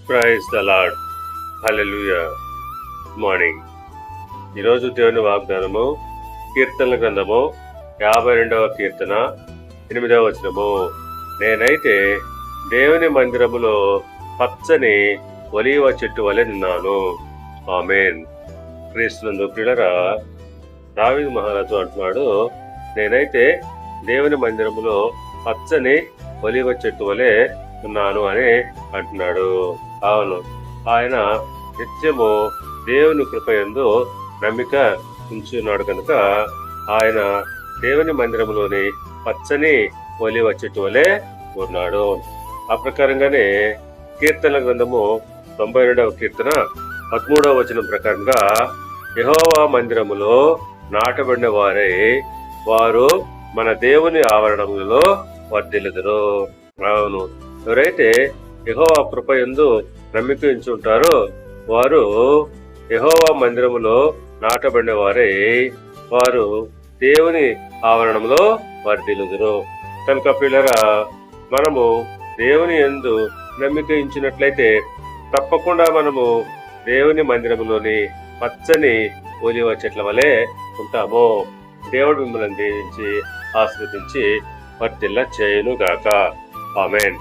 Praise the lord. Hallelujah. Morning. ఈరోజు దేవుని వాగ్దానము కీర్తనల గ్రంథము 52వ కీర్తన 8వ వచనము. నేనైతే దేవుని మందిరములో పచ్చని ఒలీవ చెట్టు వలె నిన్నాను. ఆమేన్. క్రీస్తునందు ప్రియులారా, దావీదు మహారాజు అంటున్నాడు, నేనైతే దేవుని మందిరములో పచ్చని ఒలీవ చెట్టు వలె ఉన్నాను అని అంటున్నాడు. అవును, ఆయన నిత్యము దేవుని కృపయందు నమ్మిక ఉంచున్నాడు కనుక ఆయన దేవుని మందిరంలోని పచ్చని ఒలీవ చెట్టు వలె ఉన్నాడు. ఆ ప్రకారంగానే కీర్తనల గ్రంథము 92వ కీర్తన 13వ వచనం ప్రకారంగా, యెహోవా మందిరములో నాటబడిన వారై వారు మన దేవుని ఆవరణములలో వర్ధిల్లుదురు. అవును, ఎవరైతే యెహోవా కృపయందు నమ్మిక ఉంచుంటారో వారు యెహోవా మందిరములో నాటబడిన వారై వారు దేవుని ఆవరణంలో వర్ధిల్లుదురు. కనుక పిల్లరా, మనము దేవుని యందు నమ్మిక ఉంచినట్లయితే తప్పకుండా మనము దేవుని మందిరంలోని పచ్చని ఒలీవ చెట్ల వలె ఉంటాము. దేవుడు మిమ్మల్ని దీవించి ఆశీర్వదించి వర్ధిల్ల చేయును గాక. ఆమేన్.